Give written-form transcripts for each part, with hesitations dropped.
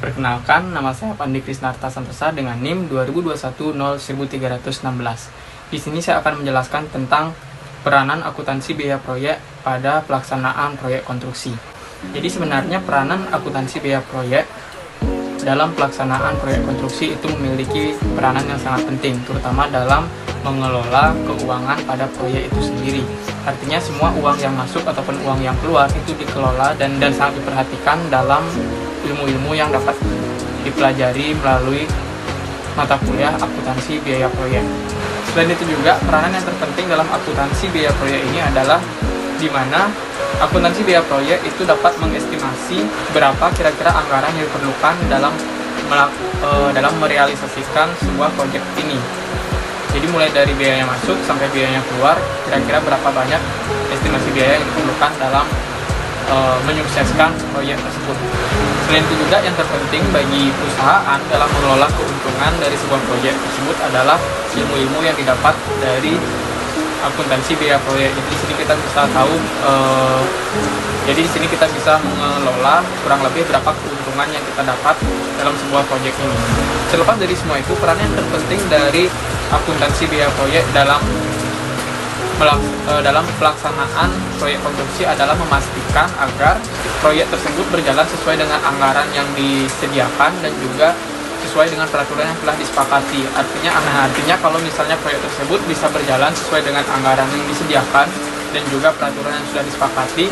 Perkenalkan, nama saya Pandi Krisnarta Santosa dengan NIM 2021-01316. Di sini saya akan menjelaskan tentang peranan akuntansi biaya proyek pada pelaksanaan proyek konstruksi. Jadi sebenarnya peranan akuntansi biaya proyek dalam pelaksanaan proyek konstruksi itu memiliki peranan yang sangat penting, terutama dalam mengelola keuangan pada proyek itu sendiri. Artinya semua uang yang masuk ataupun uang yang keluar itu dikelola dan sangat diperhatikan dalam ilmu-ilmu yang dapat dipelajari melalui mata kuliah akuntansi biaya proyek. Selain itu juga, peranan yang terpenting dalam akuntansi biaya proyek ini adalah di mana akuntansi biaya proyek itu dapat mengestimasi berapa kira-kira anggaran yang diperlukan dalam merealisasikan sebuah proyek ini. Jadi mulai dari biaya yang masuk sampai biaya yang keluar, kira-kira berapa banyak estimasi biaya yang diperlukan dalam menyukseskan proyek tersebut. Selain itu juga yang terpenting bagi perusahaan dalam mengelola keuntungan dari sebuah proyek tersebut adalah ilmu-ilmu yang didapat dari akuntansi biaya proyek. Jadi di sini kita bisa tahu, jadi di sini kita bisa mengelola kurang lebih berapa keuntungan yang kita dapat dalam sebuah proyek ini. Terlepas dari semua itu, peran yang terpenting dari akuntansi biaya proyek dalam pelaksanaan proyek konstruksi adalah memastikan agar proyek tersebut berjalan sesuai dengan anggaran yang disediakan dan juga sesuai dengan peraturan yang telah disepakati. Artinya kalau misalnya proyek tersebut bisa berjalan sesuai dengan anggaran yang disediakan dan juga peraturan yang sudah disepakati,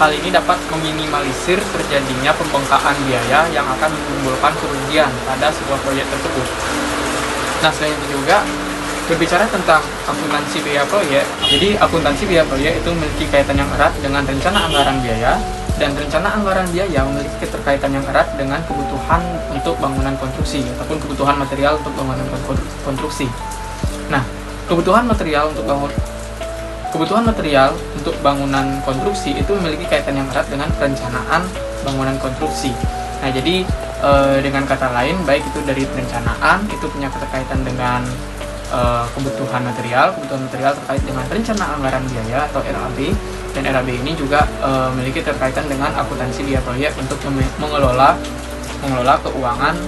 hal ini dapat meminimalisir terjadinya pembengkakan biaya yang akan menimbulkan kerugian pada sebuah proyek tersebut. Nah, selain itu juga, berbicara tentang akuntansi biaya proyek, jadi akuntansi biaya proyek itu memiliki kaitan yang erat dengan rencana anggaran biaya, dan rencana anggaran biaya memiliki keterkaitan yang erat dengan kebutuhan untuk bangunan konstruksi ataupun kebutuhan material untuk bangunan konstruksi. Nah, kebutuhan material untuk bangunan konstruksi itu memiliki kaitan yang erat dengan perencanaan bangunan konstruksi. Nah, jadi dengan kata lain, baik itu dari perencanaan itu punya keterkaitan dengan kebutuhan material terkait dengan rencana anggaran biaya atau RAB, dan RAB ini juga memiliki keterkaitan dengan akuntansi biaya proyek untuk mengelola keuangan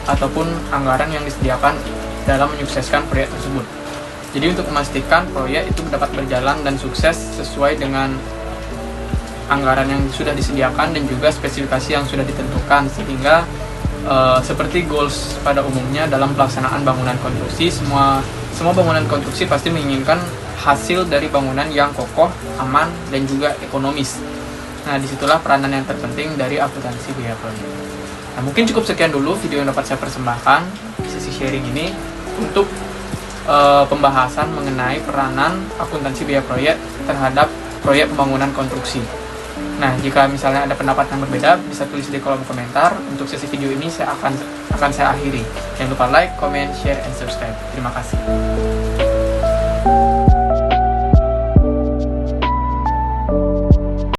ataupun anggaran yang disediakan dalam menyukseskan proyek tersebut. Jadi untuk memastikan proyek itu dapat berjalan dan sukses sesuai dengan anggaran yang sudah disediakan dan juga spesifikasi yang sudah ditentukan, sehingga seperti goals pada umumnya dalam pelaksanaan bangunan konstruksi, semua bangunan konstruksi pasti menginginkan hasil dari bangunan yang kokoh, aman, dan juga ekonomis. Nah, disitulah peranan yang terpenting dari akuntansi biaya proyek. Nah, mungkin cukup sekian dulu video yang dapat saya persembahkan di sesi sharing ini untuk pembahasan mengenai peranan akuntansi biaya proyek terhadap proyek pembangunan konstruksi. Nah, jika misalnya ada pendapat yang berbeda, bisa tulis di kolom komentar. Untuk sesi video ini akan saya akhiri. Jangan lupa like, comment, share, and subscribe. Terima kasih.